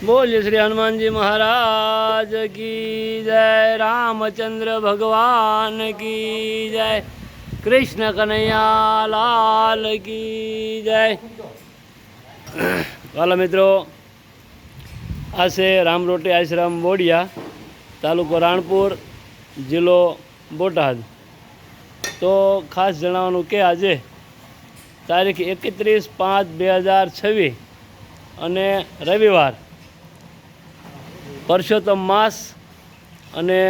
बोलिए श्री हनुमान जी महाराज की जय, रामचंद्र भगवान की जय, कृष्ण कन्हैया लाल की जय। वाला मित्रों, आ से रामरोटी आश्रम बोडिया, तालुको राणपुर, जिल्लो बोटाद। तो खास जणावવાનું કે આજે તારીખ 31/5/2026 અને રવિવાર, પરસોત્તમ માસ અને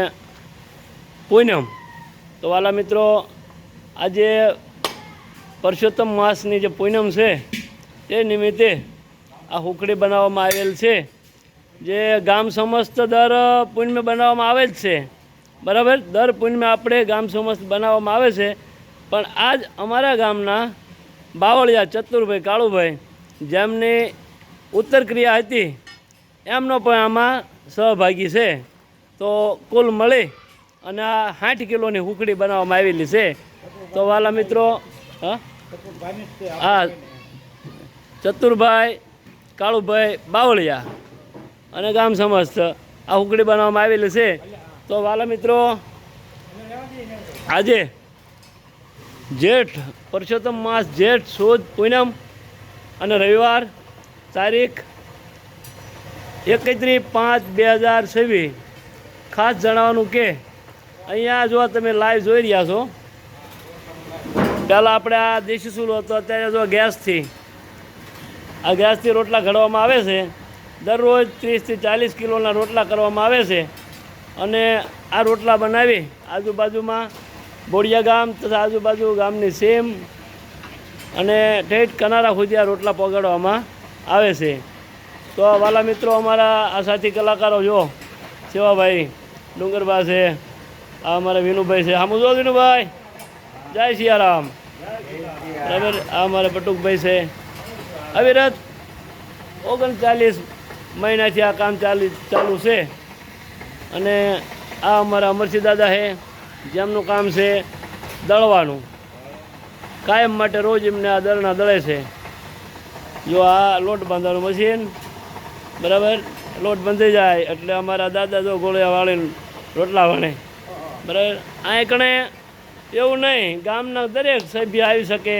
પૂનમ। તો વાલા મિત્રો, આજે પરસોત્તમ માસની જે પૂનમ છે તે નિમિત્તે આ હુકડી બનાવવામાં આવેલ છે, જે ગામ સમસ્ત દર પૂનમે બનાવવામાં આવે જ છે, બરાબર। દર પૂનમે આપણે ગામ સમસ્ત બનાવવામાં આવે છે, પણ આજ અમારા ગામના બાવળિયા ચતુરભાઈ કાળુભાઈ, જેમની ઉત્તર ક્રિયા હતી, એમનો પણ આમાં સહભાગી છે। તો કુલ મળી અને આ 60 કિલોની હુકડી બનાવવામાં આવેલી છે। તો વાલા મિત્રો, હા, ચતુરભાઈ કાળુભાઈ બાવળિયા અને ગામ સમસ્ત આ હુકડી બનાવવામાં આવેલી છે। તો વાલા મિત્રો, આજે જેઠ પરસોત્તમ માસ, જેઠ સુદ પૂનમ અને રવિવાર, તારીખ 31/5/2026। ખાસ જણાવવાનું કે અહીંયા જો તમે લાઈવ જોઈ રહ્યા છો, પહેલાં આપણે આ દેશી ચૂલો હતો, અત્યારે જો ગેસથી રોટલા ઘડવામાં આવે છે। દરરોજ 30 થી 40 કિલોના રોટલા કરવામાં આવે છે, અને આ રોટલા બનાવી આજુબાજુમાં બોડિયા ગામ તથા આજુબાજુ ગામની સીમ અને ઠેઠ કનારા સુધી આ રોટલા પહોંચાડવામાં આવે છે। તો વાલા મિત્રો, અમારા આ સાથી કલાકારો જો સેવાભાઈ ડુંગરબા છે, આ અમારા વિનુભાઈ છે, આમ જો વિનુભાઈ, જય સિયારામ, બરાબર। આ અમારા પટુકભાઈ છે, અવિરત 39 મહિનાથી આ કામ ચાલુ છે। અને આ અમારા અમરસિંહ દાદા છે, જેમનું કામ છે દળવાનું, કાયમ માટે રોજ એમને આ દળના દળે છે। જો આ લોટ બાંધવાનું મશીન, બરાબર, લોટ બંધાઈ જાય એટલે અમારા દાદા જો ગોળિયા વાળીને રોટલા વણે, બરાબર। આ કણે એવું નહીં, ગામના દરેક સભ્ય આવી શકે,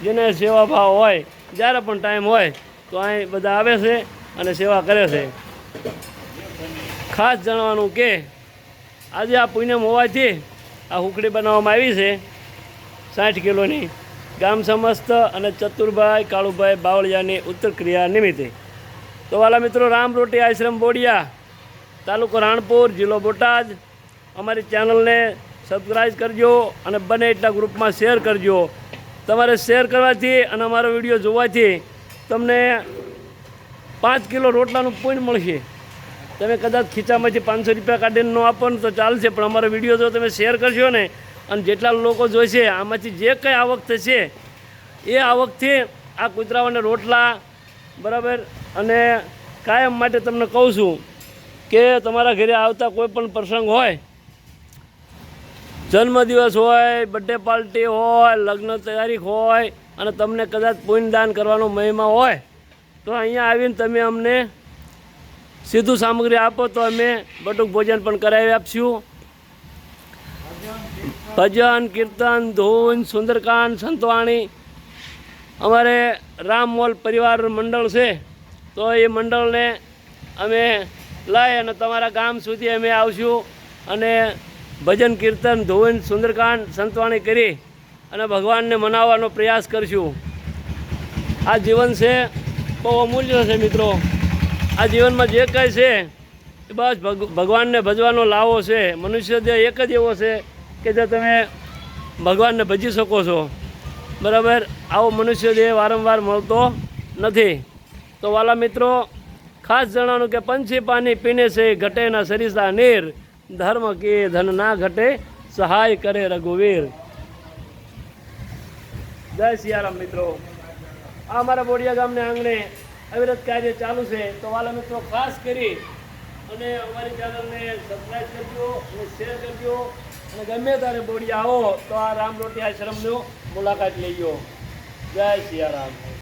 જેને સેવાભાવ હોય, જ્યારે પણ ટાઈમ હોય તો અહીં બધા આવે છે અને સેવા કરે છે। ખાસ જણાવવાનું કે આજે આ પૂનમ હોવાથી આ હુકડી બનાવવામાં આવી છે 60 કિલોની, ગામ સમસ્ત અને ચતુરભાઈ કાળુભાઈ બાવળિયાની ઉત્તર ક્રિયા નિમિત્તે। તો વાલા મિત્રો, રામરોટી આશ્રમ બોડિયા, તાલુકો રાણપુર, જિલ્લો બોટાદ। અમારી ચેનલને સબસ્ક્રાઈબ કરજો અને બને એટલા ગ્રુપમાં શેર કરજો। તમારે શેર કરવાથી અને અમારો વિડીયો જોવાથી તમને 5 કિલો રોટલાનું પુણ્ય મળશે। તમે કદાચ ખીચામાંથી 500 રૂપિયા કાઢીને ન આપો ને તો ચાલશે, પણ અમારો વિડીયો જો તમે શેર કરશો ને, અને જેટલા લોકો જોઈશે, આમાંથી જે કંઈ આવક થશે એ આવકથી આ કૂતરાઓને રોટલા, બરાબર। અને કાયમ માટે તમને કહું છું કે તમારા ઘરે આવતા કોઈ પણ પ્રસંગ હોય, જન્મદિવસ હોય, બર્થડે પાર્ટી હોય, લગ્ન તારીખ હોય, અને તમને કદાચ પુણ્યદાન કરવાનો મહિમા હોય, તો અહીંયા આવીને તમે અમને સીધું સામગ્રી આપો તો અમે બટુક ભોજન પણ કરાવી આપશું। ભજન, કીર્તન, ધૂન, સુંદરકાંડ, સંતવાણી, અમારે રામ મોલ પરિવાર મંડળ છે, તો એ મંડળને અમે લઈ અને તમારા ગામ સુધી અમે આવશું અને ભજન, કીર્તન, ધૂન, સુંદરકાંડ, સંતવાણી કરી અને ભગવાનને મનાવવાનો પ્રયાસ કરશું। આ જીવન છે બહુ અમૂલ્ય છે મિત્રો। આ જીવનમાં જે કંઈ છે એ બસ ભગવાનને ભજવાનો લાવો છે। મનુષ્ય દેહ એક જ એવો છે કે જે તમે ભગવાનને ભજી શકો છો, બરાબર। આવો મનુષ્ય દેહ વારંવાર મળતો નથી। તો વાલા મિત્રો, ખાસ જણાવવાનું કે પંછી પાણી પીને છે ઘટે ના સરિસા નીર, ધર્મ કે ધન ના ઘટે સહાય કરે રઘુવીર। જય સિયારામ મિત્રો। આ અમારા બોડિયા ગામને આંગણે અવિરત કાર્ય ચાલુ છે। તો વાલા મિત્રો, ખાસ કરી અને અમારી ચેનલને સબસ્ક્રાઈબ કરજો અને શેર કરજો, અને ગમે ત્યારે બોડિયા આવો તો આ રામરોટી આશ્રમનો મુલાકાત લેજો। જય સિયારામ।